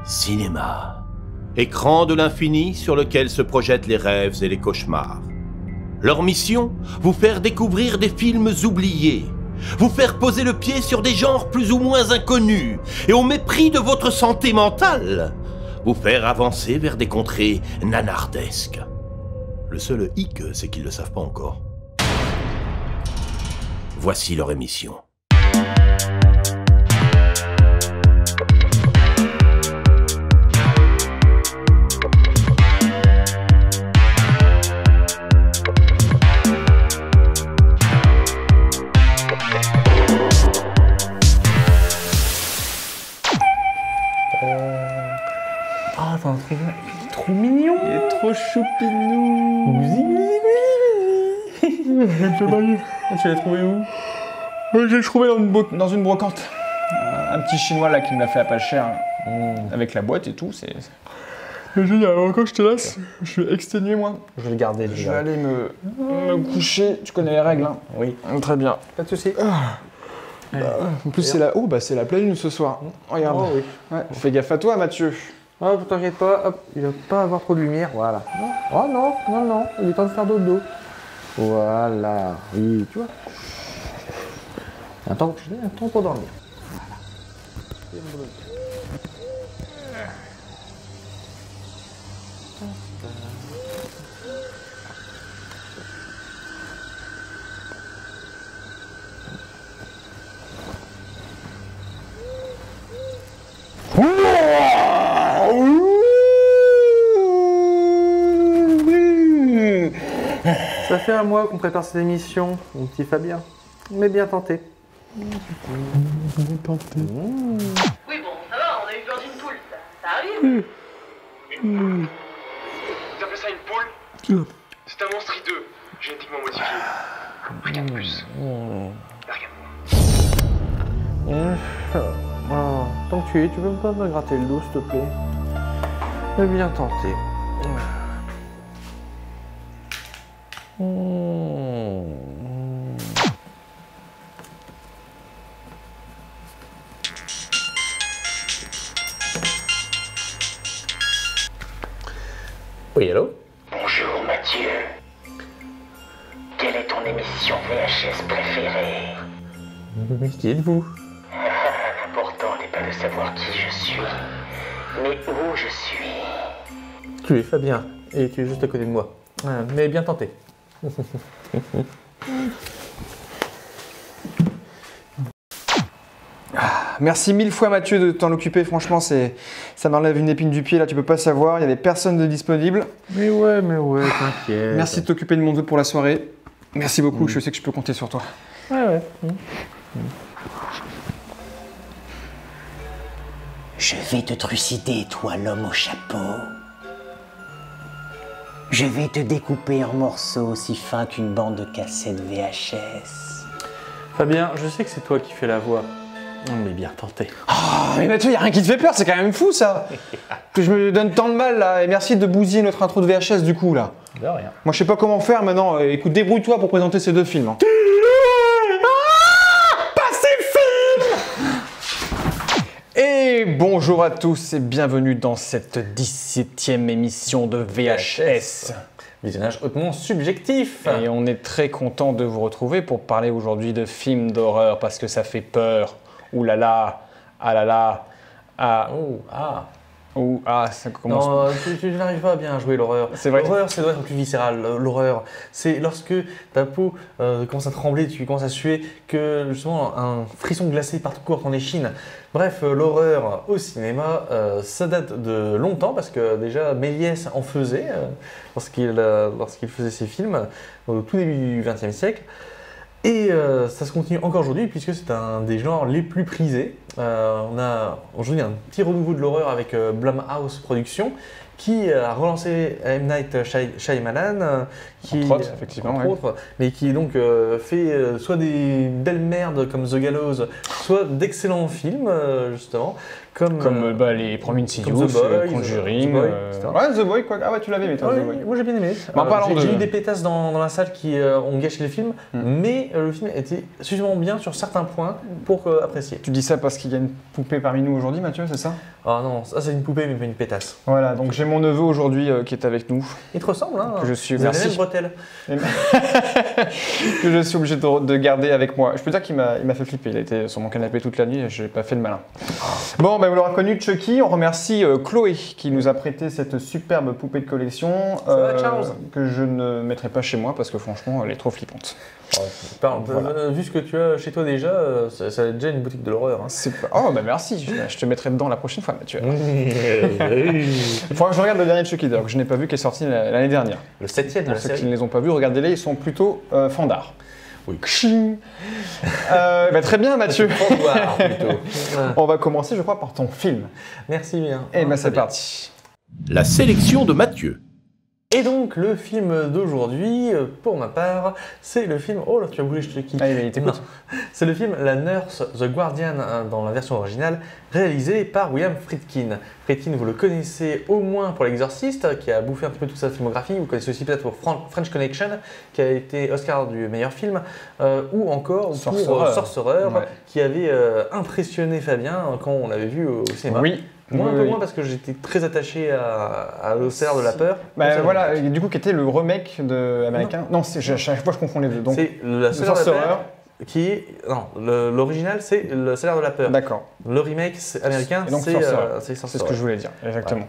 Cinéma. Écran de l'infini sur lequel se projettent les rêves et les cauchemars. Leur mission, vous faire découvrir des films oubliés, vous faire poser le pied sur des genres plus ou moins inconnus, et au mépris de votre santé mentale, vous faire avancer vers des contrées nanardesques. Le seul hic, c'est qu'ils ne le savent pas encore. Voici leur émission. Il est trop mignon. Il est trop choupinou. Tu l'as trouvé où? Je l'ai trouvé dans une brocante. Un petit chinois là qui me l'a fait à pas cher. Avec la boîte et tout, c'est génial. Alors, quand je te laisse, je suis exténué moi. Je vais le garder. Je vais aller me coucher. Tu connais les règles, hein? Oui. Très bien. Pas de soucis. En plus, c'est la pleine lune ce soir. Regarde. Oh, oui. Ouais, fais gaffe à toi, Mathieu. Oh, t'inquiète pas, hop, il va pas avoir trop de lumière, voilà. Oh non, il est temps de faire dodo. Voilà, oui, tu vois. Un temps pour dormir. Ça fait un mois qu'on prépare cette émission, mon petit Fabien. Mais bien tenté. Oui, bon, ça va, on a eu peur d'une poule, ça arrive. Vous appelez ça une poule? C'est un monstre hideux, génétiquement modifié. Rien de plus. Regarde-moi. Tant que tu peux pas me gratter le dos, s'il te plaît. Mais bien tenté. Oui, allô? Bonjour Mathieu. Quelle est ton émission VHS préférée? Mais qui êtes-vous? L'important n'est pas de savoir qui je suis, mais où je suis. Tu es Fabien, et tu es juste à côté de moi. Mais bien tenté. Merci mille fois Mathieu de t'en occuper, franchement ça m'enlève une épine du pied, là tu peux pas savoir, il y avait personne de disponible. Mais ouais, t'inquiète. Merci de t'occuper de mon dos pour la soirée. Merci beaucoup, je sais que je peux compter sur toi. Ouais. Je vais te trucider, toi l'homme au chapeau. Je vais te découper en morceaux aussi fins qu'une bande de cassettes VHS. Fabien, je sais que c'est toi qui fais la voix. Mais bien tenté. Oh, mais Mathieu, y a rien qui te fait peur, c'est quand même fou ça. Que je me donne tant de mal là, et merci de bousiller notre intro de VHS du coup là. De rien. Moi je sais pas comment faire maintenant, écoute, débrouille-toi pour présenter ces deux films. Hein. Et bonjour à tous et bienvenue dans cette 17e émission de VHS. Visionnage hautement subjectif. Et on est très content de vous retrouver pour parler aujourd'hui de films d'horreur parce que ça fait peur. Ouh là là, ah là là, ah, ouh, ah. Ouh, ah, ça commence. Non, tu n'arrives pas à bien jouer l'horreur. C'est vrai. L'horreur, c'est doit être plus viscéral. L'horreur, c'est lorsque ta peau commence à trembler, tu commences à suer, que justement un frisson glacé partout court dans les chines. Bref, l'horreur au cinéma, ça date de longtemps parce que déjà Méliès en faisait lorsqu'il faisait ses films au tout début du XXe siècle. Et ça se continue encore aujourd'hui puisque c'est un des genres les plus prisés. On a aujourd'hui un petit renouveau de l'horreur avec Blumhouse Productions qui a relancé M. Night Shyamalan, qui, entre autres, effectivement, entre autres, mais qui donc fait soit des belles merdes comme The Gallows, soit d'excellents films justement. Comme les premiers Insidious, The Boy, Conjuring. The Boy, etc. Ouais, The Boy, quoi. Ah ouais, tu l'avais aimé, toi, The Boy. Moi j'ai bien aimé. J'ai eu des pétasses dans la salle qui ont gâché le film, mais le film était suffisamment bien sur certains points pour apprécier. Tu dis ça parce qu'il y a une poupée parmi nous aujourd'hui, Mathieu, c'est ça? Ah non, ça c'est une poupée mais pas une pétasse. Voilà, donc j'ai mon neveu aujourd'hui qui est avec nous. Il te ressemble, hein? Que je suis, Vous avez merci. les mêmes bretelles. Que je suis obligé de garder avec moi. Je peux dire qu'il m'a fait flipper. Il a été sur mon canapé toute la nuit et je n'ai pas fait le malin. Bon, ben vous l'aurez reconnu, Chucky. On remercie Chloé qui nous a prêté cette superbe poupée de collection va, Charles que je ne mettrai pas chez moi parce que franchement, elle est trop flippante. Voilà. Vu ce que tu as chez toi déjà, ça va être déjà une boutique de l'horreur. Hein. Oh, bah merci. Je te mettrai dedans la prochaine fois, Mathieu. Il faudra que je regarde le dernier Chucky d'ailleurs, que je n'ai pas vu, qui est sorti l'année dernière. Le 7e de Pour la ceux série. qui ne les ont pas vus, regardez-les, ils sont plutôt fandards. Oui. Bah, très bien, Mathieu. Fandoir, plutôt. On va commencer, je crois, par ton film. Merci bien. Et ben Très c'est bien. parti. La sélection de Mathieu. Et donc, le film d'aujourd'hui, pour ma part, c'est le film... Oh là, tu as bougé, je te quitte. Allez, t'écoutes. Non. C'est le film La Nurse, The Guardian, dans la version originale, réalisé par William Friedkin. Friedkin, vous le connaissez au moins pour L'Exorciste, qui a bouffé un petit peu toute sa filmographie. Vous connaissez aussi peut-être pour French Connection, qui a été Oscar du meilleur film, ou encore pour Sorcerer, Ouais. qui avait impressionné Fabien quand on l'avait vu au cinéma. Oui. Moi, un Oui, peu oui. moins parce que j'étais très attaché à l'Océan de la peur. Bah, voilà, et du coup, qui était le remake américain. Non, à chaque fois je confonds les deux. Donc, C'est la Salaire de la Sorcerer. peur qui est... Non, l'original c'est le Salaire de la peur. D'accord. Le remake américain Et donc, c'est Sorcerer. c'est C'est ce que je voulais dire, exactement.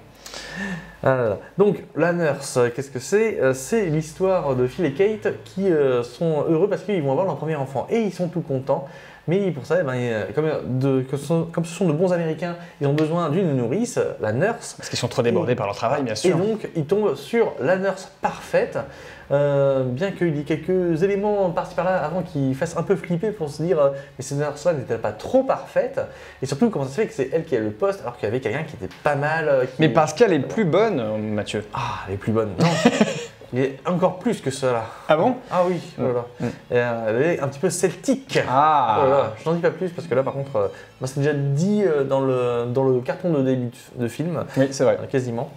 Ah là là. Donc, La Nurse, qu'est-ce que c'est? C'est l'histoire de Phil et Kate qui sont heureux parce qu'ils vont avoir leur premier enfant. Et ils sont tout contents. Mais pour ça, eh ben, comme ce sont de bons Américains, ils ont besoin d'une nourrice, la nurse. Parce qu'ils sont trop débordés par leur travail, bien Et sûr. donc, ils tombent sur la nurse parfaite, bien qu'il y ait quelques éléments par-ci par-là avant qu'ils fassent un peu flipper pour se dire mais cette nurse-là n'est-elle pas trop parfaite? Et surtout, comment ça se fait que c'est elle qui a le poste alors qu'il y avait quelqu'un qui était pas mal. Mais parce qu'elle est plus bonne, Mathieu. Ah, elle est plus bonne. Non, il est encore plus que cela. Ah bon? Ah oui, voilà. Et, elle est un petit peu celtique. Ah. Voilà. Je n'en dis pas plus parce que là, par contre, moi, c'est déjà dit dans le carton de début de film, Oui, c'est vrai. quasiment.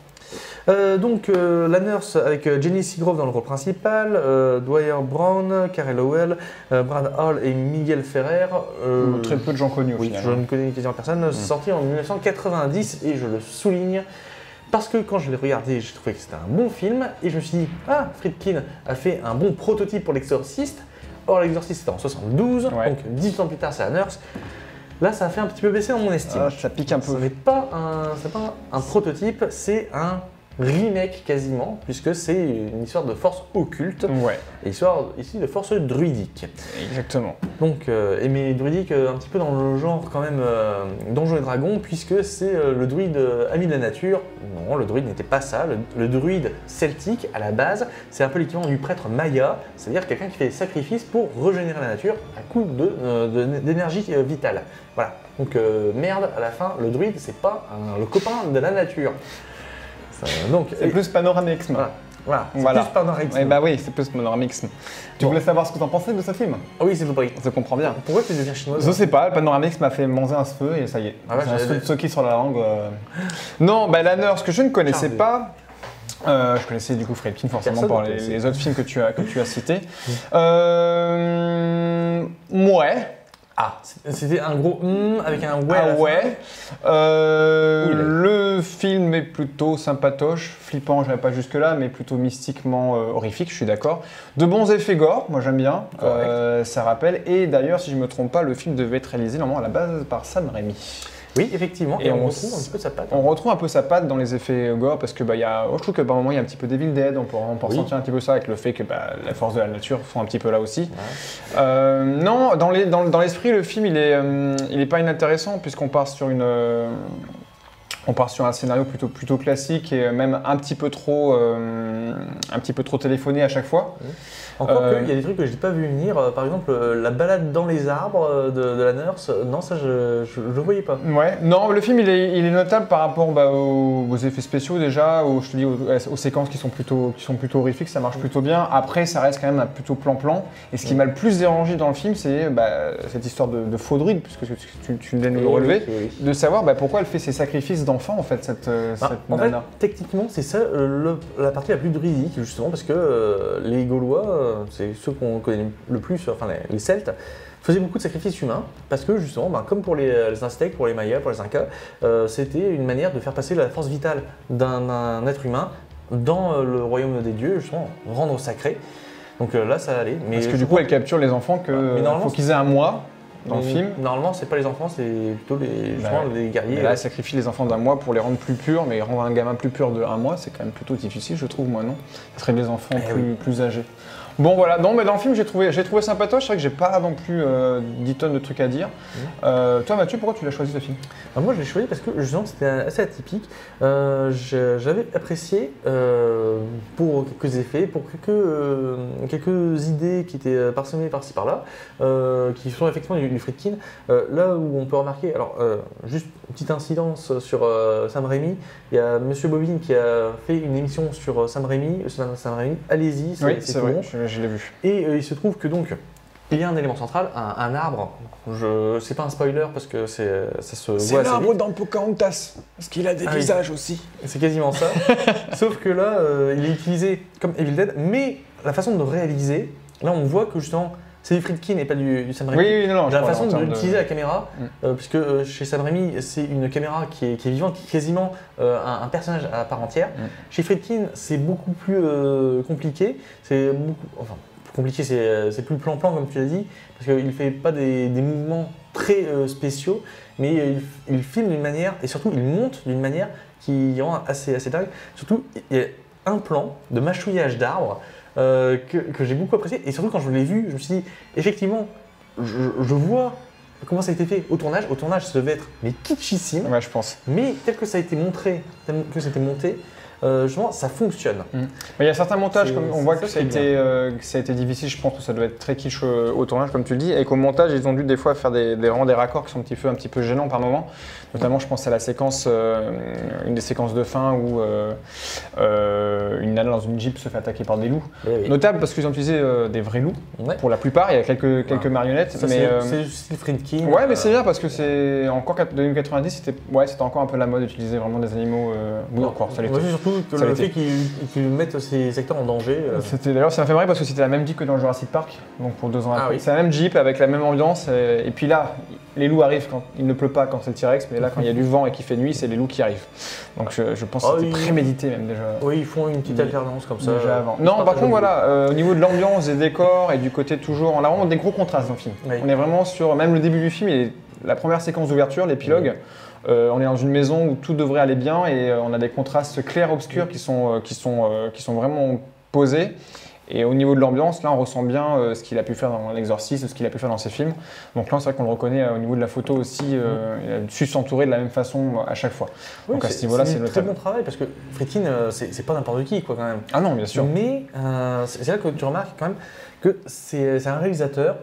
Donc, la nurse avec Jenny Seagrove dans le rôle principal, Dwyer Brown, Carey Lowell, Brad Hall et Miguel Ferrer. Très peu de gens connus au Oui, final. je ne connais quasiment personne. Sorti en 1990 et je le souligne parce que quand je l'ai regardé, j'ai trouvé que c'était un bon film et je me suis dit ah, Friedkin a fait un bon prototype pour l'Exorciste. Or, l'Exorciste c'était en 72, Ouais. donc 18 ans plus tard, c'est la nurse. Là, ça a fait un petit peu baisser dans mon estime. Ah, ça pique un peu. Ce n'est pas un prototype, c'est un remake quasiment, puisque c'est une histoire de force occulte, Ouais, et histoire ici de force druidique. exactement. Donc, mais druidique un petit peu dans le genre quand même Donjons et Dragons, puisque c'est le druide ami de la nature. Non, le druide n'était pas ça. Le druide celtique, à la base, c'est un peu l'équivalent du prêtre maya, c'est-à-dire quelqu'un qui fait des sacrifices pour régénérer la nature à coup d'énergie vitale. Voilà. Donc, merde, à la fin, le druide, c'est pas le copain de la nature. Donc, C'est plus panoramisme. voilà. C'est Voilà. plus panoramique. Ouais, bah oui, c'est plus panoramisme. Tu voulais savoir ce que t'en pensais de ce film? Ah oui, c'est tout pris. Je comprends bien. Pourquoi tu deviens chinoise? Je sais pas, le panoramisme m'a fait manger un cheveu et ça y est. Ah ouais, J'ai un j'avais- cheveu de Soki sur la langue. Non, bah la nurse que je ne connaissais Charles. pas. Je connaissais du coup Friedkin forcément Personne par ne connaissait. les autres films que tu as cités. Ouais. Ah, c'était un gros avec un ouais. à la Ah fin. ouais. Oula. Le film est plutôt sympatoche, flippant, je n'irai pas jusque-là, mais plutôt mystiquement horrifique, je suis d'accord. De bons effets gore, moi j'aime bien, ça rappelle. Et d'ailleurs, si je ne me trompe pas, le film devait être réalisé normalement à la base par Sam Raimi. Oui, effectivement. Et Et on on retrouve un petit peu sa patte. On retrouve un peu sa patte dans les effets gore parce que je trouve que par moment il y a un petit peu d'Evil Dead, on peut Oui. ressentir un petit peu ça avec le fait que la force de la nature sont un petit peu là aussi. Non, dans l'esprit le film il est pas inintéressant puisqu'on part sur un scénario plutôt classique et même un petit peu trop téléphoné à chaque fois. Encore que, il y a des trucs que je n'ai pas vu venir. Par exemple, la balade dans les arbres de la nurse. Non, ça, je le voyais pas. Ouais, non, le film il est notable par rapport aux effets spéciaux déjà, aux séquences qui sont plutôt horrifiques, ça marche plutôt bien. Après, ça reste quand même un plutôt plan-plan. Et ce qui m'a le plus dérangé dans le film, c'est cette histoire de faux druide, puisque tu viens de nous le relever, Oui. de savoir pourquoi elle fait ces sacrifices d'enfants en fait, cette En fait, nana. techniquement, c'est ça la partie la plus druidique, justement, parce que les Gaulois, c'est ceux qu'on connaît le plus, enfin les Celtes, faisait beaucoup de sacrifices humains parce que justement, comme pour les Aztèques, pour les Mayas, pour les Incas, c'était une manière de faire passer la force vitale d'un être humain dans le royaume des dieux, justement, rendre sacré. Donc là, ça allait. Mais parce que du coup, elle capture les enfants faut qu'ils aient un mois dans le film. Normalement, c'est pas les enfants, c'est plutôt les guerriers. Et là, elle sacrifie les enfants d'un mois pour les rendre plus purs, mais rendre un gamin plus pur de un mois, c'est quand même plutôt difficile, je trouve, moi, non? Ça serait des enfants plus âgés. Bon voilà, non mais dans le film j'ai trouvé sympatoche, c'est vrai que j'ai pas non plus 10 tonnes de trucs à dire. Toi Mathieu, pourquoi tu l'as choisi ce film? Moi je l'ai choisi parce que justement c'était assez atypique. J'avais apprécié pour quelques effets, pour quelques idées qui étaient parsemées par-ci par-là, qui sont effectivement du Friedkin. Là où on peut remarquer, alors juste une petite incidence sur Sam Raimi, il y a Monsieur Bobine qui a fait une émission sur Sam Raimi, allez-y, c'est vrai, bon. Je l'ai vu. Et il se trouve que donc, il y a un élément central, un arbre. C'est pas un spoiler parce que ça se voit assez vite. C'est l'arbre dans Pocahontas, parce qu'il a des visages aussi. C'est quasiment ça. Sauf que là, il est utilisé comme Evil Dead, mais la façon de le réaliser, là on voit que justement, c'est du Friedkin et pas du Sam Raimi. Oui, non, la façon d'utiliser la caméra, puisque chez Sam Raimi, c'est une caméra qui est vivante, qui est quasiment un personnage à part entière. Chez Friedkin, c'est beaucoup plus compliqué. C'est plus plan-plan comme tu l'as dit, parce qu'il ne fait pas des mouvements très spéciaux, mais il filme d'une manière, et surtout il monte d'une manière qui rend assez dingue. Surtout, il y a un plan de mâchouillage d'arbres que j'ai beaucoup apprécié, et surtout quand je l'ai vu, je me suis dit, effectivement, je vois comment ça a été fait au tournage. Au tournage, ça devait être kitschissime, ouais, je pense. Mais tel que ça a été montré, tel que c'était monté, justement, ça fonctionne. Mais il y a certains montages, comme on voit que ça a été difficile, je pense que ça doit être très kitsch au tournage, comme tu le dis, et qu'au montage, ils ont dû des fois faire des raccords qui sont un petit peu gênants par moment. Notamment, je pense à la séquence, une des séquences de fin où une nana dans une jeep se fait attaquer par des loups. Oui. Notable parce qu'ils ont utilisé des vrais loups, pour la plupart, il y a quelques marionnettes. Ça, mais c'est Friedkin. Ouais, mais c'est bien parce que c'est encore 2090, c'était encore un peu la mode d'utiliser vraiment des animaux. Oui, encore, ça l'était. Surtout que le fait qu'ils mettent ces secteurs en danger. D'ailleurs, ça m'a fait marrer parce que c'était la même Jeep que dans Jurassic Park, donc pour 2 ans après. Oui. C'est la même Jeep avec la même ambiance. Et puis là, les loups arrivent quand il ne pleut pas, quand c'est le T-Rex, mais là, quand il y a du vent et qu'il fait nuit, c'est les loups qui arrivent. Donc je pense que c'était prémédité même déjà. Oui, ils font une petite alternance comme ça. Déjà avant. Non, par contre, voilà, au niveau de l'ambiance, des décors et du côté toujours, on a vraiment des gros contrastes dans le film. Oui. On est vraiment sur, même le début du film, la première séquence d'ouverture, l'épilogue. On est dans une maison où tout devrait aller bien et on a des contrastes clairs-obscurs qui sont vraiment posés. Et au niveau de l'ambiance, là, on ressent bien ce qu'il a pu faire dans L'Exorciste, ce qu'il a pu faire dans ses films. Donc là, c'est vrai qu'on le reconnaît au niveau de la photo aussi. Il a su s'entourer de la même façon à chaque fois. Oui, donc à ce niveau-là, c'est un très bon travail parce que Friedkin, c'est pas n'importe qui, quoi, quand même. Ah non, bien sûr. Mais c'est là que tu remarques quand même que c'est un réalisateur.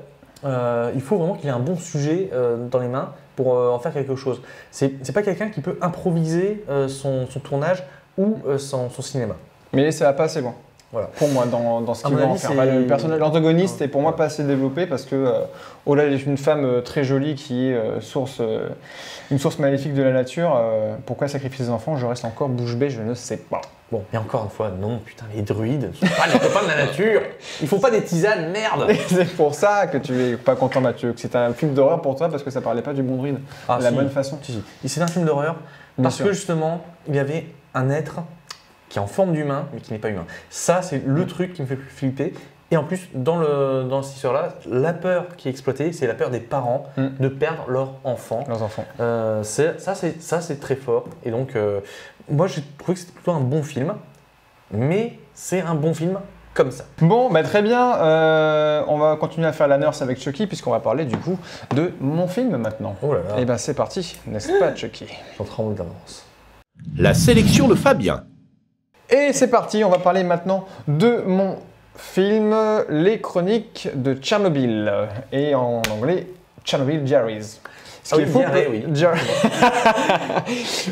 Il faut vraiment qu'il ait un bon sujet dans les mains pour en faire quelque chose. C'est pas quelqu'un qui peut improviser son tournage ou son cinéma. Mais ça va pas assez loin. Voilà. Pour moi, dans ce qu'il va en faire. L'antagoniste est pour moi pas assez développé parce que Ola est une femme très jolie qui est une source maléfique de la nature. Pourquoi sacrifier ses enfants? Je reste encore bouche bée, je ne sais pas. Bon, et encore une fois, non, putain, les druides, ce sont pas les copains de la nature. Ils font pas des tisanes, merde. C'est pour ça que tu es pas content, Mathieu, que c'était un film d'horreur pour toi parce que ça parlait pas du bon druide de la bonne façon. Si. C'est un film d'horreur parce que justement, il y avait un être qui est en forme d'humain, mais qui n'est pas humain. Ça, c'est le truc qui me fait plus flipper. Et en plus, dans cette histoire-là, la peur qui est exploitée, c'est la peur des parents de perdre leurs enfants. Ça, c'est très fort. Et donc, moi, j'ai trouvé que c'était plutôt un bon film, mais c'est un bon film comme ça. Bon, bah très bien. On va continuer à faire la nurse avec Chucky, puisqu'on va parler du coup de mon film maintenant. Oh là là. Et ben c'est parti, n'est-ce pas, Chucky? J'en tremble d'avance. La sélection de Fabien. Et c'est parti, on va parler maintenant de mon film Les Chroniques de Tchernobyl, et en anglais Chernobyl Diaries. Ce qu'il faut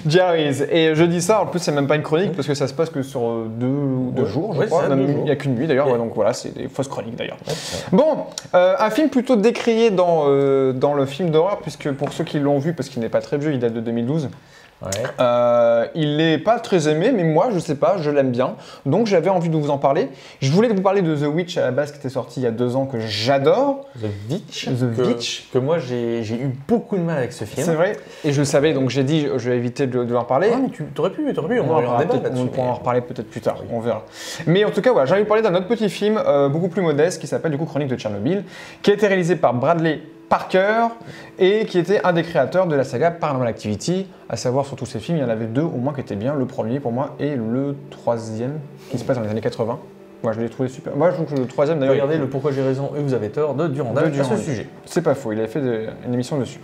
Diaries. Et je dis ça, en plus c'est même pas une chronique parce que ça se passe que sur deux jours, je crois. Il n'y a qu'une nuit d'ailleurs, donc voilà, c'est des fausses chroniques d'ailleurs. Bon, un film plutôt décrié dans le film d'horreur, puisque pour ceux qui l'ont vu, parce qu'il n'est pas très vieux, il date de 2012. Ouais. Il n'est pas très aimé, mais moi, je sais pas, je l'aime bien. Donc, j'avais envie de vous en parler. Je voulais vous parler de The Witch à la base, qui était sorti il y a 2 ans, que j'adore. The Witch. The Witch. Que moi, j'ai eu beaucoup de mal avec ce film. C'est vrai. Et je le savais, donc j'ai dit, je vais éviter de en parler. Ah, mais tu aurais pu, on aurait eu un débat là-dessus. On pourra en reparler peut-être plus tard, on verra. Mais en tout cas, voilà, j'ai envie de parler d'un autre petit film beaucoup plus modeste qui s'appelle du coup Chronique de Tchernobyl, qui a été réalisé par Bradley Parker et qui était un des créateurs de la saga Paranormal Activity. À savoir, sur tous ces films, il y en avait 2 au moins qui étaient bien. Le premier pour moi et le 3e qui se passe dans les années 80. Moi, je l'ai trouvé super. Moi, je trouve que le 3e d'ailleurs. Regardez le Pourquoi j'ai raison et vous avez tort de Durandal à ce sujet. C'est pas faux, il avait fait une émission dessus.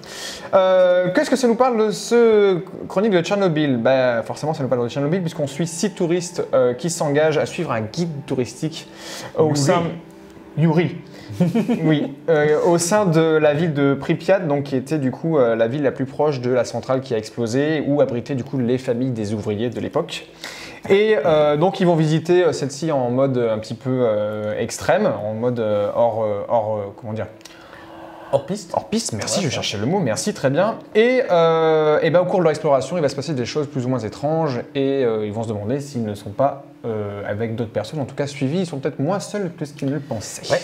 Qu'est-ce que ça nous parle de ce Chronique de Tchernobyl? Forcément, ça nous parle de Tchernobyl puisqu'on suit 6 touristes qui s'engagent à suivre un guide touristique au sein. Yuri. Oui, au sein de la ville de Pripyat, donc qui était du coup la ville la plus proche de la centrale qui a explosé, où abritaient du coup les familles des ouvriers de l'époque. Et donc ils vont visiter celle-ci en mode un petit peu extrême, en mode comment dire, hors piste. Hors piste, merci, ouais, je cherchais le mot, merci, très bien. Et au cours de leur exploration, il va se passer des choses plus ou moins étranges et ils vont se demander s'ils ne sont pas avec d'autres personnes, en tout cas suivis, ils sont peut-être moins seuls que ce qu'ils ne le pensaient. Ouais.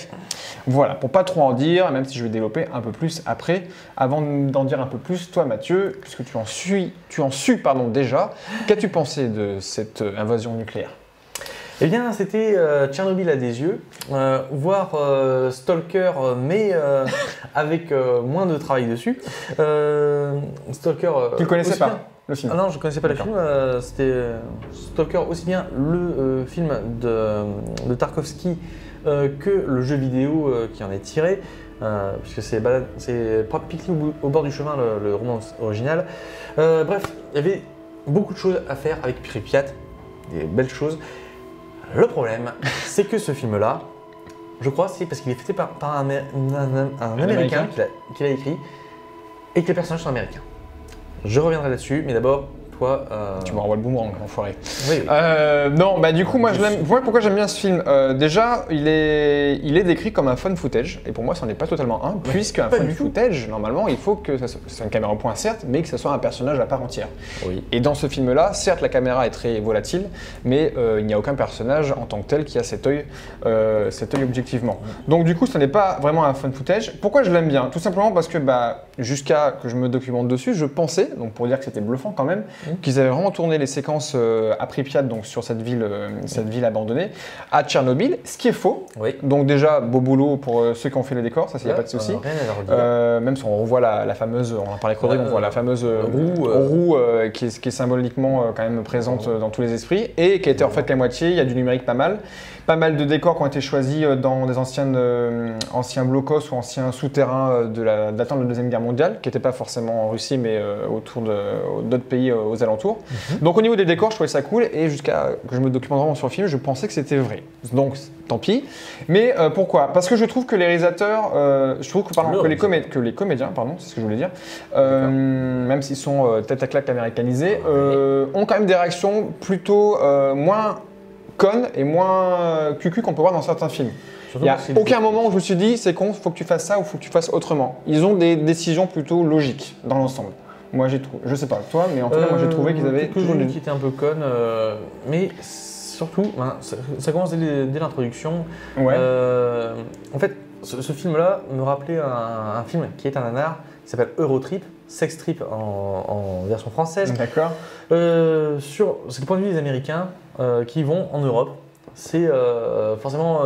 Voilà, pour pas trop en dire, même si je vais développer un peu plus après, avant d'en dire un peu plus, toi Mathieu, puisque tu en suis déjà, qu'as-tu pensé de cette invasion nucléaire? Eh bien, c'était Tchernobyl à des yeux, voire Stalker, mais avec moins de travail dessus. Stalker. Tu le connaissais pas le film? Ah non, je ne connaissais pas le film. C'était Stalker, aussi bien le film de Tarkovsky que le jeu vidéo qui en est tiré. Puisque c'est Pique-Nique au bord du chemin, le roman original. Bref, il y avait beaucoup de choses à faire avec Pripyat, des belles choses. Le problème, c'est que ce film-là, je crois, c'est parce qu'il est fait par un Américain qui l'a écrit et que les personnages sont américains. Je reviendrai là-dessus, mais d'abord, toi... Tu me renvoies le boomerang, enfoiré. Oui. Non, du coup, moi, voilà pourquoi j'aime bien ce film. Déjà, il est décrit comme un fun footage, et pour moi, ça n'en est pas totalement un, puisqu'un fun footage, normalement, il faut que c'est une caméra au point, certes, mais que ce soit un personnage à part entière. Oui. Et dans ce film-là, certes, la caméra est très volatile, mais il n'y a aucun personnage en tant que tel qui a cet œil objectivement. Donc, du coup, ce n'est pas vraiment un fun footage. Pourquoi je l'aime bien? Tout simplement parce que, jusqu'à que je me documente dessus, je pensais, donc pour dire que c'était bluffant quand même, qu'ils avaient vraiment tourné les séquences à Pripyat, donc sur cette ville abandonnée, à Tchernobyl, ce qui est faux. Oui. Donc déjà, beau boulot pour ceux qui ont fait les décors, ça, il n'y a pas de souci. Même si on revoit la fameuse, on en parlait avec on voit la fameuse roue qui est symboliquement quand même présente dans tous les esprits, et qui a été en fait la moitié, il y a du numérique pas mal. Pas mal de décors qui ont été choisis dans des anciens blocos ou anciens souterrains datant de la Deuxième Guerre mondiale, qui n'étaient pas forcément en Russie, mais autour d'autres pays aux alentours. Donc au niveau des décors, je trouvais ça cool, et jusqu'à que je me documente vraiment sur le film, je pensais que c'était vrai. Donc tant pis. Mais pourquoi? Parce que je trouve que les réalisateurs, je trouve que les comédiens, c'est ce que je voulais dire, même s'ils sont tête à claque américanisés, ont quand même des réactions plutôt moins connes et moins cucu qu'on peut voir dans certains films. Il n'y a aucun moment où je me suis dit c'est con, faut que tu fasses ça ou faut que tu fasses autrement. Ils ont des décisions plutôt logiques dans l'ensemble. Moi j'ai trouvé, je sais pas toi, mais en tout cas moi j'ai trouvé qu'ils avaient toujours une qui était un peu conne, mais surtout, ça commence dès l'introduction. Ouais. En fait, ce film-là me rappelait un film qui est un nanar, qui s'appelle Eurotrip, Sex Trip en version française. D'accord. C'est le point de vue des Américains qui vont en Europe. C'est forcément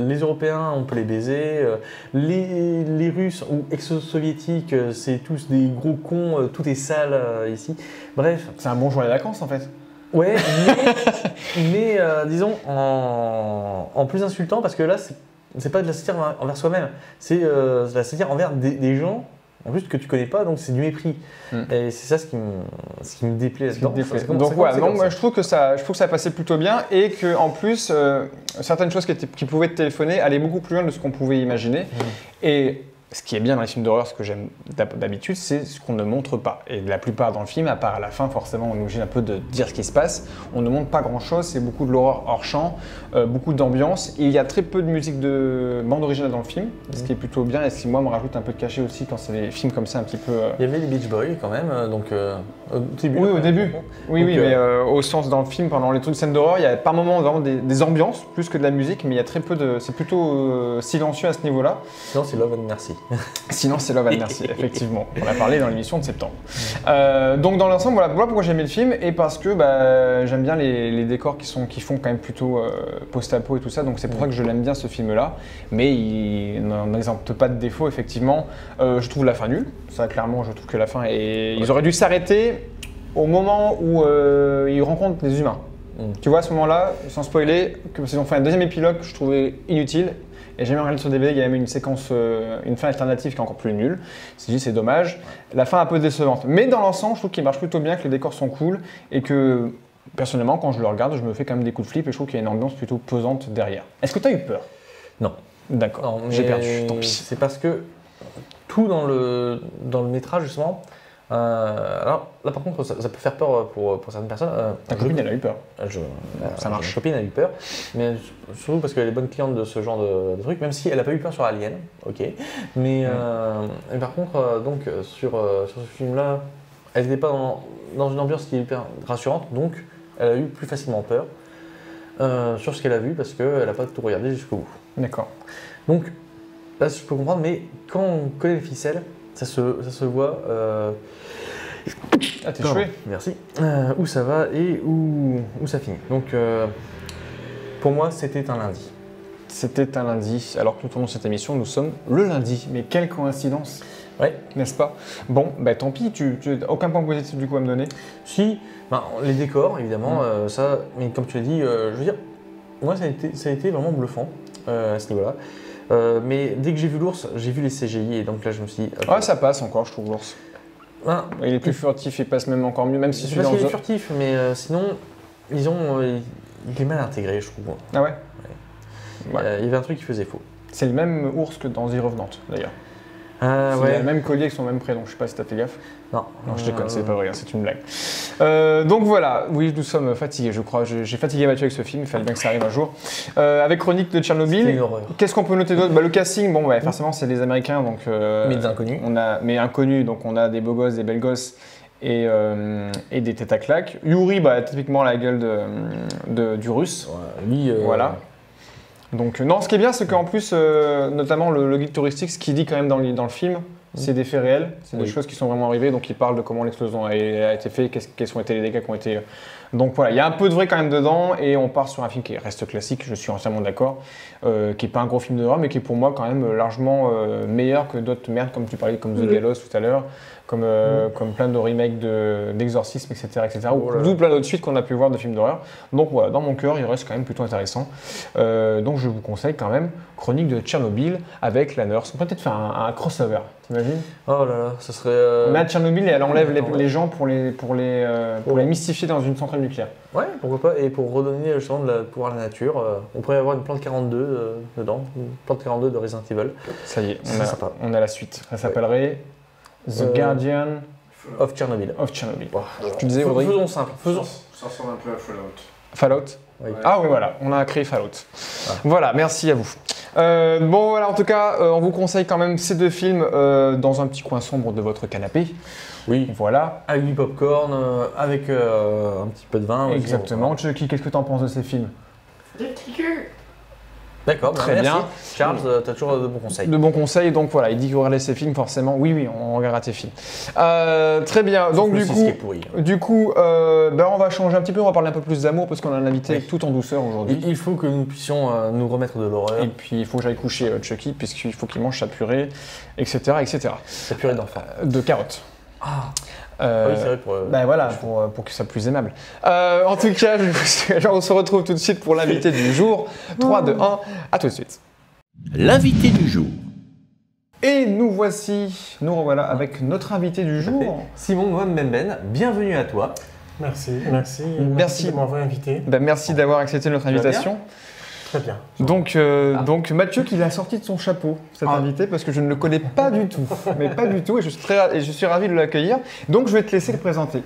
les Européens, on peut les baiser, les Russes ou ex-soviétiques, c'est tous des gros cons, tout est sale ici. Bref. C'est un bon jour de vacances en fait. Ouais, mais disons en plus insultant, parce que là, c'est pas de la satire envers soi-même, c'est de la satire envers des gens. En plus que tu connais pas, donc c'est du mépris. Et c'est ça ce qui me déplaît là-dedans. Donc voilà, moi je trouve que ça passait plutôt bien, et que en plus certaines choses qui pouvaient te téléphoner allaient beaucoup plus loin de ce qu'on pouvait imaginer. Et ce qui est bien dans les films d'horreur, ce que j'aime d'habitude, c'est ce qu'on ne montre pas. Et la plupart dans le film, à part à la fin, forcément, on est obligé un peu de dire ce qui se passe, on ne montre pas grand-chose, c'est beaucoup de l'horreur hors champ, beaucoup d'ambiance. Il y a très peu de musique de bande originale dans le film, ce qui est plutôt bien et ce qui, moi, me rajoute un peu de cachet aussi quand c'est des films comme ça un petit peu... Il y avait les Beach Boys quand même, donc au début. Oui, au début. Oui, Donc, mais au sens dans le film, pendant les trucs de scènes d'horreur, il y a par moments vraiment des ambiances, plus que de la musique, mais il y a très peu de... C'est plutôt silencieux à ce niveau-là. Sinon, c'est Love and Mercy. Sinon, c'est Love and Mercy, effectivement. On a parlé dans l'émission de septembre. Donc, dans l'ensemble, voilà pourquoi j'ai aimé le film et parce que j'aime bien les décors qui font quand même plutôt post-apo et tout ça. Donc, c'est pour ça que je l'aime bien ce film-là. Mais il n'en exemple pas de défaut, effectivement. Je trouve la fin nulle. Ça, clairement, je trouve que la fin est. Ils auraient dû s'arrêter au moment où ils rencontrent des humains. Tu vois, à ce moment-là, sans spoiler, qu'ils ont fait un deuxième épilogue que je trouvais inutile. Et j'ai même regardé sur DVD, il y a même une séquence, une fin alternative qui est encore plus nulle. C'est dommage. La fin un peu décevante. Mais dans l'ensemble, je trouve qu'il marche plutôt bien, que les décors sont cool et que personnellement, quand je le regarde, je me fais quand même des coups de flip et je trouve qu'il y a une ambiance plutôt pesante derrière. Est-ce que tu as eu peur? Non. D'accord, j'ai perdu, tant pis. C'est parce que tout dans le métrage, justement. Alors là, par contre, ça peut faire peur pour certaines personnes. Ta copine, elle a eu peur. Ça marche. Ma copine a eu peur, mais surtout parce qu'elle est bonne cliente de ce genre de truc, même si elle n'a pas eu peur sur Alien, ok. Mais par contre, donc sur ce film-là, elle n'était pas dans une ambiance qui est hyper rassurante, donc elle a eu plus facilement peur sur ce qu'elle a vu parce qu'elle n'a pas tout regardé jusqu'au bout. D'accord. Donc là, je peux comprendre, mais quand on connaît les ficelles, ça se voit. Ah, t'es choué. Merci. Où ça va et où ça finit. Donc, pour moi, c'était un lundi. C'était un lundi, alors que nous tournons cette émission, nous sommes le lundi. Mais quelle coïncidence, ouais, n'est-ce pas? Bon, tant pis, tu aucun point positif du coup à me donner? Si, les décors, évidemment, ça, mais comme tu l'as dit, je veux dire, moi, ça a été vraiment bluffant à ce niveau-là. Mais dès que j'ai vu l'ours, j'ai vu les CGI et donc là, je me suis dit... Ouais, ça passe encore, je trouve, l'ours. Il est plus furtif, il passe même encore mieux, même si celui-là... Il est furtif, mais sinon, disons, il est mal intégré, je trouve. Ah ouais, ouais. Il y avait un truc qui faisait faux. C'est le même ours que dans The Revenant, d'ailleurs. Il a le même collier avec son même prénom, je sais pas si t'as fait gaffe. Non, je déconne, c'est pas vrai, c'est une blague. Donc voilà, oui, nous sommes fatigués, je crois. J'ai fatigué Mathieu avec ce film, il fallait bien que ça arrive un jour. Avec Chronique de Tchernobyl, qu'est-ce qu'on peut noter d'autre? Le casting, forcément, c'est les Américains, donc. Mais des inconnus. Mais inconnus, donc on a des beaux gosses, des belles gosses et des têtes à claques. Yuri, typiquement la gueule du russe. Ouais, lui, voilà. Donc, non, ce qui est bien, c'est qu'en plus, notamment le guide touristique, ce qu'il dit quand même dans le film, c'est des faits réels, c'est des choses qui sont vraiment arrivées. Donc, il parle de comment l'explosion a été faite, quels ont été les dégâts qui ont été. Donc, voilà, il y a un peu de vrai quand même dedans, et on part sur un film qui reste classique, je suis entièrement d'accord, qui n'est pas un gros film d'horreur, mais qui est pour moi quand même largement meilleur que d'autres merdes, comme tu parlais, comme The Gallows tout à l'heure, comme plein de remakes d'Exorcisme, etc. Ou plein d'autres suites qu'on a pu voir de films d'horreur. Donc voilà, dans mon cœur, il reste quand même plutôt intéressant. Donc je vous conseille quand même Chronique de Tchernobyl avec la nurse. On peut peut-être faire un crossover, t'imagines? Oh là là, ça serait... Mais à Tchernobyl, elle enlève les gens pour les mystifier dans une centrale nucléaire. Ouais, pourquoi pas. Et pour redonner justement de la pouvoir à la nature, on pourrait avoir une plante 42 dedans, une plante 42 de Resident Evil. Ça y est, on a la suite. Ça s'appellerait The Guardian of Chernobyl. Tu disais, Audrey? Faisons simple. Ça ressemble un peu à Fallout. Fallout? Oui. Ah oui, voilà, on a créé Fallout. Voilà, merci à vous. Bon, voilà, en tout cas, on vous conseille quand même ces deux films dans un petit coin sombre de votre canapé. Oui. Voilà. Avec du popcorn, avec un petit peu de vin. Exactement. Chucky, qu'est-ce que tu en penses de ces films? Des petits culs. D'accord, très bien. Charles, tu as toujours de bons conseils. De bons conseils, donc voilà, il dit qu'il regardait ses films, forcément. Oui, on regardera tes films. Très bien, donc du coup, on va changer un petit peu, on va parler un peu plus d'amour parce qu'on a un invité tout en douceur aujourd'hui. Il faut que nous puissions nous remettre de l'horreur. Et puis il faut que j'aille coucher Chucky, puisqu'il faut qu'il mange sa purée, etc. Sa purée d'enfant. De carottes. Ah. Oui, c'est vrai pour que ce soit plus aimable. En tout cas, on se retrouve tout de suite pour l'invité du jour. 3, 2, 1, à tout de suite. L'invité du jour. Et nous revoilà avec notre invité du jour. Simon Van Bemben, bienvenue à toi. Merci de m'avoir invité. Merci d'avoir accepté notre invitation. Très bien. Donc Mathieu qui l'a sorti de son chapeau, cet invité, parce que je ne le connais pas du tout, mais pas du tout, et je suis ravi de l'accueillir. Donc je vais te laisser le présenter.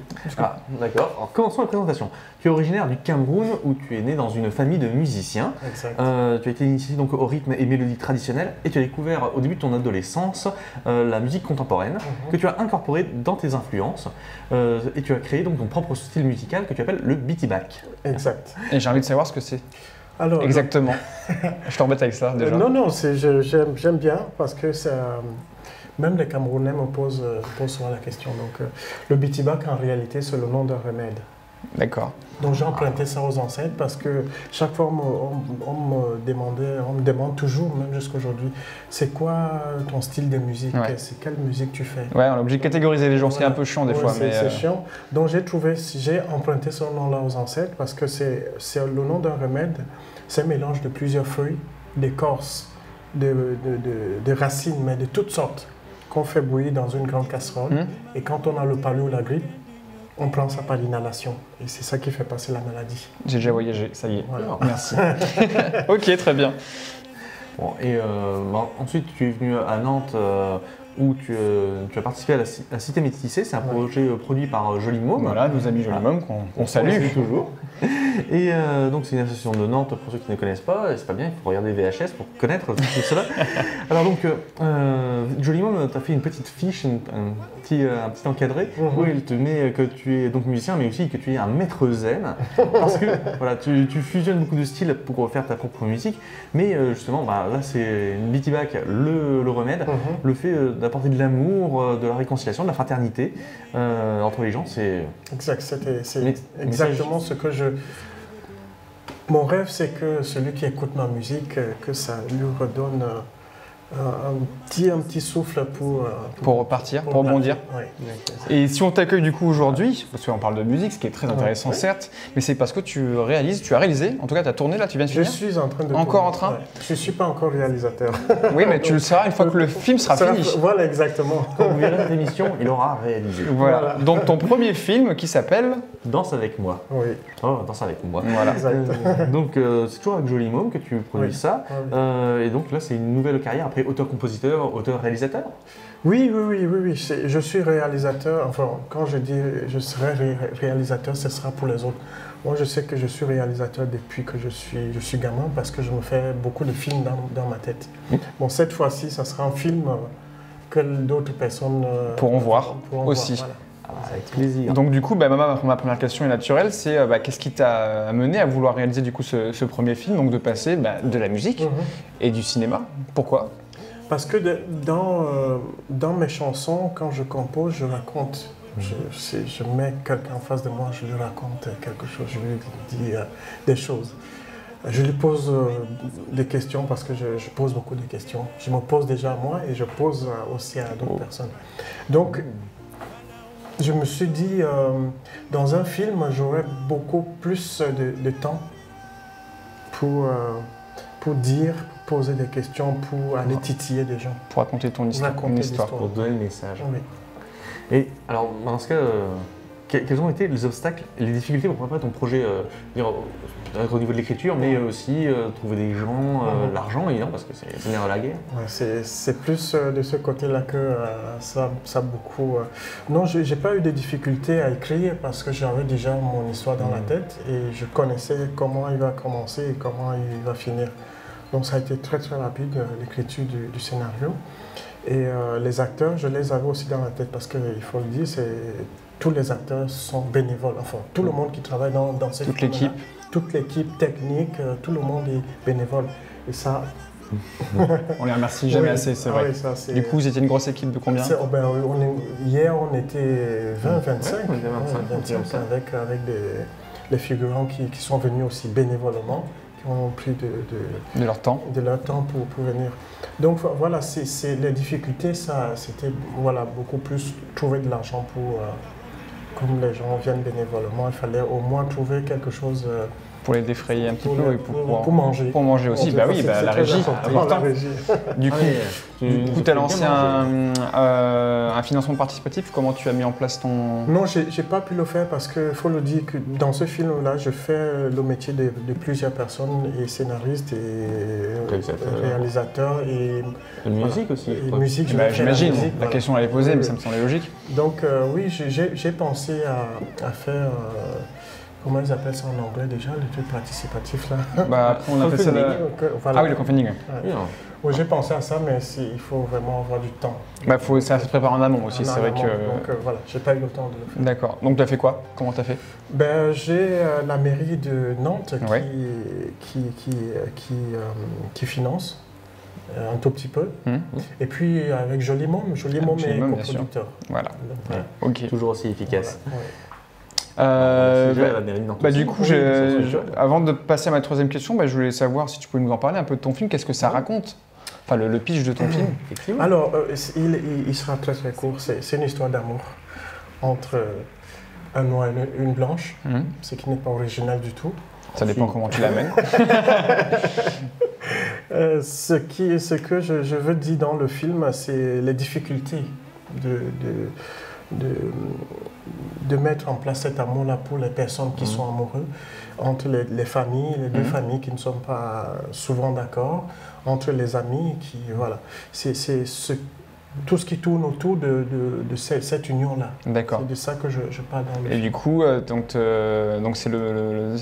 D'accord. Alors commençons la présentation. Tu es originaire du Cameroun où tu es né dans une famille de musiciens. Exact. Tu as été initié donc au rythme et mélodie traditionnelle et tu as découvert au début de ton adolescence la musique contemporaine que tu as incorporée dans tes influences et tu as créé donc ton propre style musical que tu appelles le beatybach. Exact. Et j'ai envie de savoir ce que c'est. Alors, Exactement. Je t'embête avec ça déjà. Non, j'aime bien parce que même les Camerounais me posent souvent la question. Donc, le beatybach, en réalité, c'est le nom d'un remède. D'accord. Donc, j'ai emprunté ça aux ancêtres parce que chaque fois, on me demande toujours, même jusqu'à aujourd'hui, c'est quoi ton style de musique? C'est quelle musique tu fais? Ouais, on est obligé de catégoriser les gens, c'est un peu chiant des fois. C'est chiant. Donc, j'ai emprunté ce nom-là aux ancêtres parce que c'est le nom d'un remède. C'est un mélange de plusieurs feuilles, d'écorces, de racines, mais de toutes sortes, qu'on fait bouillir dans une grande casserole. Et quand on a le palu ou la grippe, on prend ça par l'inhalation. Et c'est ça qui fait passer la maladie. J'ai déjà voyagé, ça y est. Voilà. Merci. Ok, très bien. Bon, et ensuite, tu es venu à Nantes où tu as participé à la Cité Métissée. C'est un projet produit par Joli Môme. Voilà, nos amis Joli Môme qu'on salue toujours. Et donc, c'est une association de Nantes, pour ceux qui ne connaissent pas. Et c'est pas bien, il faut regarder VHS pour connaître tout cela. Alors donc, Joli Môme t'a fait une petite fiche, un petit encadré, où il te met que tu es donc musicien, mais aussi que tu es un maître zen. Parce que voilà, tu fusionnes beaucoup de styles pour faire ta propre musique. Mais justement, là, c'est une beatybach, le remède, le fait d'apporter de l'amour, de la réconciliation, de la fraternité entre les gens. C'est exact, c'est exactement ce que je... Mon rêve, c'est que celui qui écoute ma musique, que ça lui redonne un petit souffle pour repartir, pour rebondir. Ouais. Et si on t'accueille du coup aujourd'hui, parce qu'on parle de musique, ce qui est très intéressant certes, mais c'est parce que tu as réalisé, en tout cas tu as tourné là, tu viens de finir? Je suis en train de encore tourner. en train? Je ne suis pas encore réalisateur. Oui, mais tu le seras une fois que le film sera fini. Voilà, exactement. Quand vous verrez cette émission, il aura réalisé. Voilà. Donc ton premier film qui s'appelle Danse avec moi. Oui. Oh, Danse avec moi. Voilà. Donc c'est toujours avec Joli Môme que tu produis ça. Et donc là, c'est une nouvelle carrière après auteur-compositeur, auteur-réalisateur? Oui. Je suis réalisateur. Enfin, quand je dis je serai réalisateur, ce sera pour les autres. Moi, je sais que je suis réalisateur depuis que je suis gamin parce que je me fais beaucoup de films dans ma tête. Bon, cette fois-ci, ça sera un film que d'autres personnes pourront voir aussi. Voilà. Avec plaisir. Donc du coup, ma première question est naturelle, c'est qu'est-ce qui t'a amené à vouloir réaliser du coup ce premier film, donc de passer de la musique et du cinéma? Pourquoi? Parce que dans mes chansons, quand je compose, je raconte. Je mets quelqu'un en face de moi, je lui raconte quelque chose, je lui dis des choses. Je lui pose des questions parce que je pose beaucoup de questions. Je me pose déjà à moi et je pose aussi à d'autres personnes. Donc, je me suis dit, dans un film, j'aurais beaucoup plus de temps pour dire, pour poser des questions, pour aller titiller des gens. Pour raconter ton histoire, pour donner le message. Oui. Et alors, dans ce cas, quels ont été les obstacles et les difficultés pour préparer ton projet au niveau de l'écriture, mais aussi trouver des gens, l'argent, évidemment, parce que c'est nerf de la guerre. Ouais, c'est plus de ce côté-là que ça beaucoup... Non, je n'ai pas eu de difficultés à écrire parce que j'avais déjà mon histoire dans la tête et je connaissais comment il va commencer et comment il va finir. Donc ça a été très très rapide, l'écriture du scénario. Et les acteurs, je les avais aussi dans la tête parce qu'il faut le dire, tous les acteurs sont bénévoles. Enfin, tout le monde qui travaille dans cette toute l'équipe. Toute l'équipe technique, tout le monde est bénévole. Et ça... on les remercie jamais assez, c'est vrai. Du coup, vous étiez une grosse équipe de combien? Hier, on était 20-25 avec les figurants qui sont venus aussi bénévolement, qui ont pris de leur temps pour venir. Donc voilà, les difficultés, c'était beaucoup plus trouver de l'argent pour... comme les gens viennent bénévolement, il fallait au moins trouver quelque chose Pour les défrayer un petit Pour peu le- et pour pour manger. Pour manger aussi, bah oui, C'est la très régie, important, important. la régie. Du coup, Tu tu as lancé un financement participatif. Comment tu as mis en place ton... Non, j'ai pas pu le faire parce qu'il faut le dire que dans ce film-là, je fais le métier de plusieurs personnes, et scénaristes, et réalisateurs, et La musique aussi. et quoi. musique. je Bah, vais faire la j'imagine, musique, la voilà. question elle est posée, Oui, mais oui. ça me semblait logique. Donc oui, j'ai pensé à faire, comment ils appellent ça en anglais déjà, le truc participatif là. Bah, après, on appelle ça le... Voilà. Ah oui, le crowdfunding. Oui, hein. Oui, j'ai pensé à ça, mais il faut vraiment avoir du temps. Bah, ça se prépare en amont aussi, En c'est vrai amont. que... Donc voilà, j'ai pas eu le temps de le faire. D'accord. Donc, tu as fait quoi? Comment tu as fait? Ben, j'ai la mairie de Nantes Ouais. qui finance un tout petit peu. Hmm. Et puis avec Joli Môme Joli est Môme, bien sûr. coproducteur. Voilà. Donc, voilà. Ok. Toujours aussi efficace. Voilà, ouais. C'est déjà Bah, la mairie de Nantes bah, aussi. du coup, Oui, ça serait avant de passer à ma troisième question, bah, je voulais savoir si tu pouvais nous en parler un peu de ton film. Qu'est-ce que ça raconte? Enfin, le pitch de ton film. Effectivement. Alors, il sera très très court. C'est une histoire d'amour entre un noir et une blanche, Mhm. ce qui n'est pas original du tout. Ça dépend comment tu l'amènes. Ce que je veux dire dans le film, c'est les difficultés de mettre en place cet amour-là pour les personnes qui sont amoureux, entre les familles, les deux familles qui ne sont pas souvent d'accord, entre les amis qui, voilà. C'est tout ce qui tourne autour de cette union-là. D'accord. C'est de ça que je parle dans le Et film. du coup, donc c'est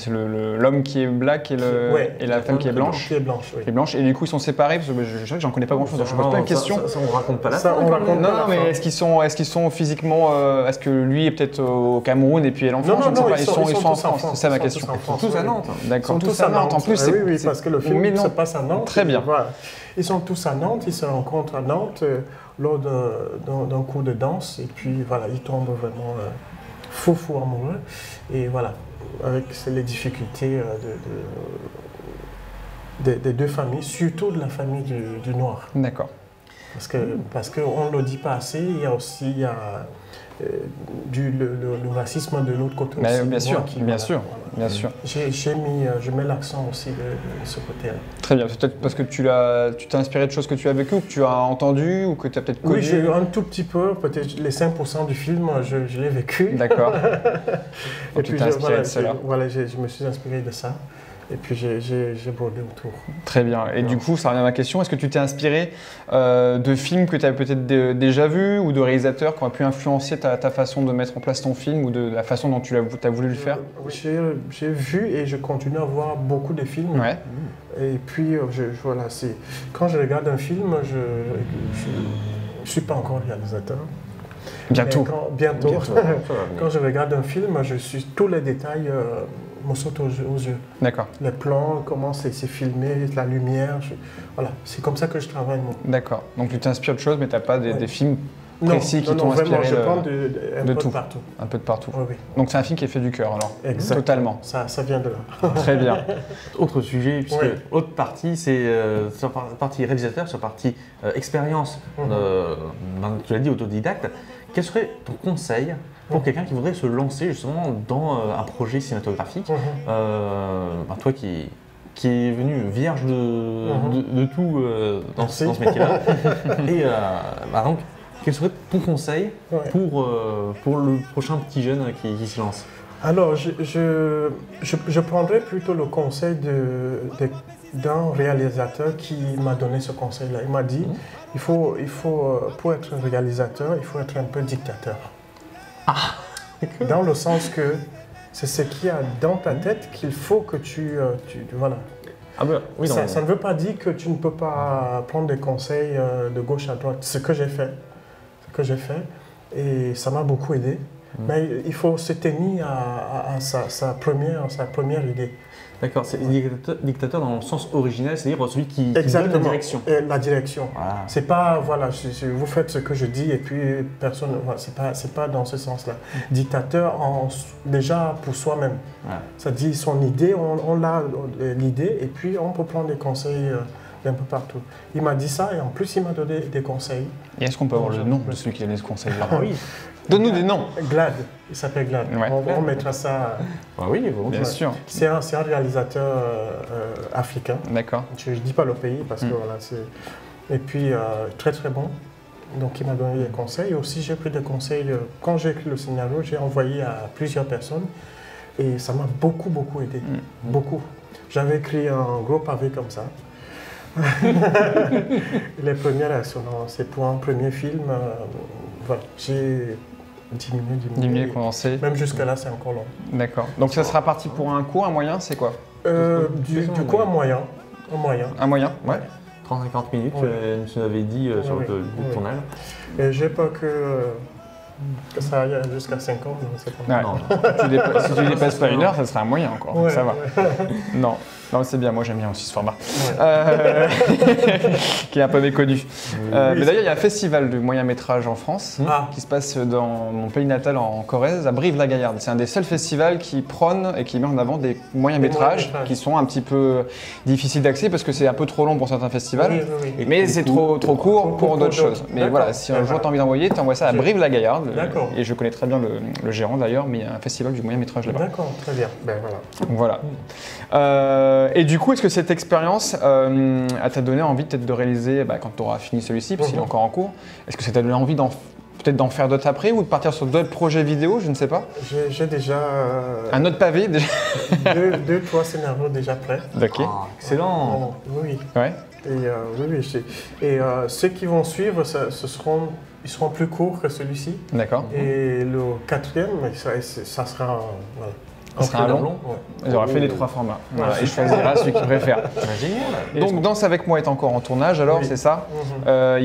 l'homme qui est black et, Ouais. et la femme qui est blanche. Qui est blanche, oui. Et blanche. Et du coup, ils sont séparés parce que j'en connais pas grand-chose. Donc je pose plein de questions. Ça, on raconte pas la Ça, fin, on quand raconte même. pas. Non, non, mais est-ce qu'ils sont physiquement... est-ce que lui est peut-être au Cameroun et puis elle en France? Non, Je ne sais non, pas. ils Ils sont sont tous en en France. France. C'est ça ma Ils sont question. tous en France, Tous à oui. Nantes. Ils D'accord. sont tous à Nantes. En plus, oui, oui, parce que le film Mais se non. passe à Nantes. Très bien. Voilà. Ils sont tous à Nantes, ils se rencontrent à Nantes lors d'un cours de danse, et puis voilà, ils tombent vraiment fou amoureux. Et voilà, avec les difficultés des deux familles, surtout de la famille du noir. D'accord. Parce qu'on ne le dit pas assez, il y a aussi le racisme de l'autre côté. Mais aussi, bien sûr, moi qui- bien voilà, sûr, voilà. bien sûr. Je mets l'accent aussi de ce côté-là. Très bien. C'est peut-être parce que tu t'es inspiré de choses que tu as vécues ou que tu as entendues ou que tu as peut-être connues. Oui, j'ai un tout petit peu, peut-être les 5% du film, je l'ai vécu. D'accord. Et Donc tu t'es inspiré de cela. Voilà, je me suis inspiré de ça. Et puis j'ai brodé autour. Très bien. Et du coup, ça revient à ma question. Est-ce que tu t'es inspiré de films que tu avais peut-être déjà vus ou de réalisateurs qui auraient pu influencer ta façon de mettre en place ton film ou de la façon dont tu as voulu le faire? J'ai vu et je continue à voir beaucoup de films. Ouais. Et puis, voilà, quand je regarde un film, je ne suis pas encore réalisateur. Bientôt. Mais bientôt. Quand je regarde un film, je suis tous les détails me sautent aux yeux. D'accord. Les plans, comment c'est filmé, la lumière. Voilà, c'est comme ça que je travaille. Moi. D'accord. Donc tu t'inspires de choses, mais tu n'as pas des Ouais. films précis qui t'ont vraiment, inspiré je prends un de peu tout. de partout. un peu de partout. Oui, oui. Donc c'est un film qui est fait du cœur alors. Exactement. Totalement. Ça vient de là. Très bien. Autre sujet, puisque Oui. autre partie, c'est sur la partie réalisateur, sur la partie expérience. Tu l'as dit, autodidacte. Quel serait ton conseil pour quelqu'un qui voudrait se lancer justement dans un projet cinématographique? Toi qui est venu vierge de tout dans ce métier-là. Et donc, quel serait ton conseil pour le prochain petit jeune qui se lance? Alors, je prendrais plutôt le conseil d'un réalisateur qui m'a donné ce conseil-là. Il m'a dit, il faut, pour être réalisateur, il faut être un peu dictateur. Dans le sens que c'est ce qu'il y a dans ta tête qu'il faut que voilà. Ah ben, oui, non, Ça ne veut pas dire que tu ne peux pas prendre des conseils de gauche à droite. Ce que j'ai fait. Et ça m'a beaucoup aidé. Mais il faut se tenir à sa première idée. D'accord, c'est dictateur dans le sens original, c'est-à-dire celui qui donne la Exactement. direction. Et la direction. Voilà. C'est pas, voilà, vous faites ce que je dis et puis personne, voilà, c'est pas dans ce sens-là. Dictateur, déjà pour soi-même. Voilà. Ça dit son idée, on a l'idée et puis on peut prendre des conseils d'un peu partout. Il m'a dit ça et en plus il m'a donné des conseils. Et est-ce qu'on peut avoir le nom de celui qui a donné ce conseil-là? Ah oui. Donne-nous des noms. Glad, il s'appelle Glad. Ouais. On mettra ça. Ah oui, bon, Bien sûr. C'est un réalisateur africain. D'accord. Je ne dis pas le pays parce que voilà, c'est. Et puis, très très bon. Donc, il m'a donné des conseils. Et aussi, j'ai pris des conseils. Quand j'ai écrit le scénario, j'ai envoyé à plusieurs personnes. Et ça m'a beaucoup, beaucoup aidé. Beaucoup. J'avais écrit un gros pavé comme ça. Les premières réactions, non, c'est pour un premier film. Voilà, j'ai diminué. Condensé. Même jusqu'à là, c'est encore long. D'accord. Donc ça sera parti pour un court, un moyen, c'est quoi? Du coup, un moyen. Un moyen. Un moyen, ouais. 30-50 minutes, Ouais. tu nous avais dit sur Oui, le oui. tournage. Et j'ai peur que ça aille jusqu'à 5 ans, je ne sais pas. Ouais. Non, Si tu dépasses pas 1 heure, ça sera un moyen encore. Donc Ouais, ça va. ouais. Non, non c'est bien. Moi j'aime bien aussi ce format. Ouais. Qui est un peu méconnu. Mais c'est- d'ailleurs, il y a un festival de moyen métrage en France Ah. qui se passe dans mon pays natal en Corrèze, à Brive-la-Gaillarde. C'est un des seuls festivals qui prône et qui met en avant des moyens métrages moyens-métrages. qui sont un petit peu difficiles d'accès parce que c'est un peu trop long pour certains festivals. Oui, oui, oui. Mais c'est trop court pour d'autres choses. Mais D'accord. voilà, si un jour tu as envie d'envoyer, tu envoies ça à Ok. Brive-la-Gaillarde. D'accord. Et je connais très bien le gérant d'ailleurs, mais il y a un festival du moyen métrage là-bas. D'accord, très bien. Ben voilà. Voilà. Et du coup, est-ce que cette expérience elle t'a donné envie peut-être de réaliser, quand tu auras fini celui-ci, parce qu'il est encore en cours, est-ce que ça t'a donné envie peut-être d'en faire d'autres après ou de partir sur d'autres projets vidéo, je ne sais pas? J'ai déjà Un autre pavé déjà? deux, trois scénarios déjà prêts. Ok. Ah, excellent. Oui. Ouais. Et ceux qui vont suivre, ils seront plus courts que celui-ci. D'accord. Et le quatrième, ça sera voilà, Ça sera un long. Ouais. Ils auraient fait les 3 formats. Voilà, et je choisirai celui qu'ils préfèrent. Génial. Donc Danse avec moi est encore en tournage alors, Oui. c'est ça? Mhm.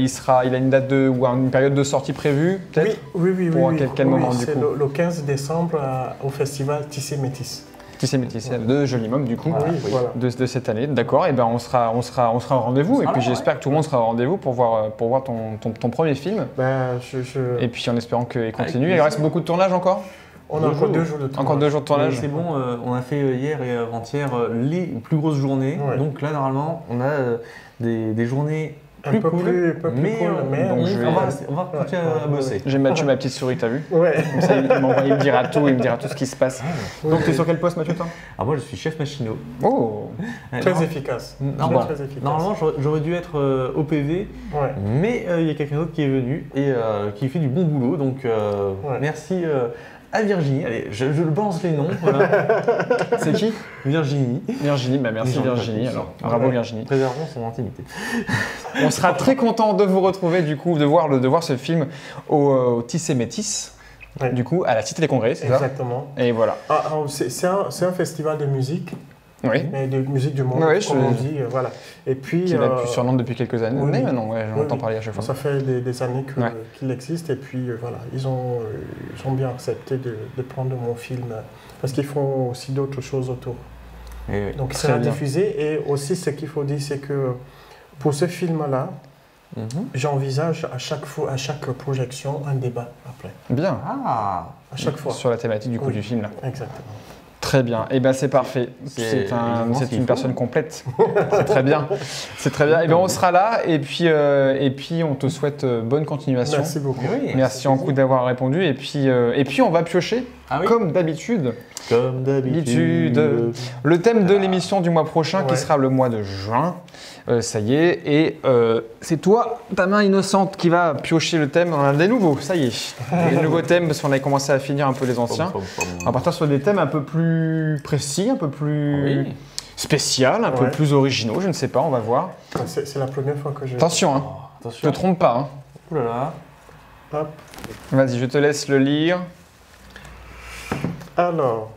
Il a une date ou une période de sortie prévue peut-être? Oui. Pour oui, quel moment, du c'est coup le 15 décembre au festival Tissé Métis. Tissé Métis, de Joli Môme du coup. Oui, voilà. De cette année, d'accord, et ben on sera au rendez-vous, et puis j'espère que tout le monde sera au rendez-vous pour voir ton premier film, Ben, et puis en espérant qu'il continue. plaisir. Il reste beaucoup de tournage encore? on a encore 2 jours de tournage. Encore 2 jours de Mais tournage? c'est bon, on a fait hier et avant-hier les plus grosses journées. Ouais. Donc là, normalement, on a des journées Un plus peu cool. plus cool, mais donc on, je vais- on va continuer à bosser. J'ai Mathieu, ma petite souris, t'as vu? Ouais. Comme ça, il me dira tout, ce qui se passe. Donc t'es sur quel poste Mathieu, toi? Alors moi, je suis chef machinot. Oh! Très Non, efficace. Normalement, Très efficace. normalement, j'aurais dû être au PV, Ouais. mais il y a quelqu'un d'autre qui est venu et qui fait du bon boulot. Donc merci à Virginie. Allez, je le balance les noms. Voilà. C'est qui? Virginie. Virginie, merci Virginie, alors. Bravo Virginie. Préservons son intimité. On sera très content de vous retrouver, du coup, de voir ce film au Tissé Métis, Ouais. du coup, à la Cité des Congrès, c'est ça? Exactement. Et voilà. C'est un festival de musique, Oui. mais de musique du monde, Ouais, comme on dit. Voilà. Et puis, Qui n'a plus surnom depuis quelques années. oui. Mais maintenant, ouais, j'en Oui, entends oui. parler à chaque fois. Ça fait des années Ouais. qu'il existe. Et puis, voilà, ils ont bien accepté de prendre mon film parce qu'ils font aussi d'autres choses autour. Et Donc, il Très sera bien. diffusé. Et aussi, ce qu'il faut dire, c'est que pour ce film-là, j'envisage à chaque projection un débat après. Bien. Ah, À chaque fois. Sur la thématique du coup Oui. du film là. Exactement. Très bien. Et ben c'est parfait. C'est exactement ce c'est qu'il une faut. personne complète. C'est très bien. C'est très bien. Et ben on sera là et puis on te souhaite bonne continuation. Merci beaucoup. oui. Merci en coup d'avoir répondu et puis on va piocher Ah oui. comme d'habitude Comme d'habitude. le thème de l'émission du mois prochain qui Ouais. sera le mois de juin. Ça y est, et c'est toi, ta main innocente, qui va piocher le thème. On a des nouveaux, ça y est. Des nouveaux thèmes parce qu'on a commencé à finir un peu les anciens. On va partir sur des thèmes un peu plus précis, un peu plus Oui. spécial, un peu Ouais. plus originaux, je ne sais pas, on va voir. C'est la première fois que je... Attention, hein, ne Attention. te trompe pas. Hein. Ouh là là. Hop. Vas-y, je te laisse le lire. Alors,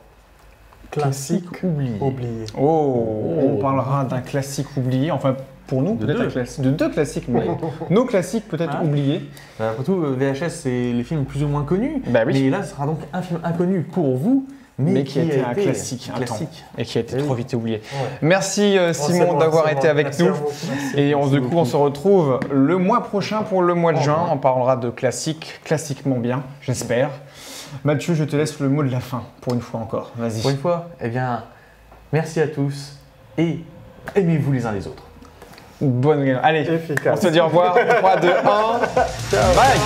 classique oublié. oublié. Oh, on parlera d'un classique oublié, enfin pour nous, De peut-être deux. un de 2 classiques, mais nos classiques peut-être Ah. oubliés. Après tout, VHS, c'est les films plus ou moins connus. Bah oui. Mais là, ce sera donc un film inconnu pour vous, Mais qui a été un classique, un classique. Et qui a été Eh oui. trop vite oublié. Ouais. Merci Simon d'avoir été avec Merci nous. à vous. Merci. Et Merci du coup, beaucoup. on se retrouve le mois prochain pour le mois de Au juin. revoir. On parlera de classiques, classiquement bien, j'espère. Mathieu, je te laisse le mot de la fin, pour une fois encore. Vas-y. Pour une fois, eh bien, merci à tous et aimez-vous les uns les autres. Bonne game. Allez, Efficace. on se dit au revoir. 3, 2, 1. Bye.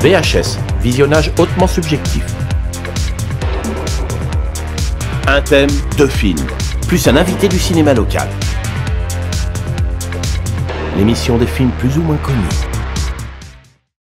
VHS, visionnage hautement subjectif. Un thème, 2 films, plus un invité du cinéma local. L'émission des films plus ou moins connus.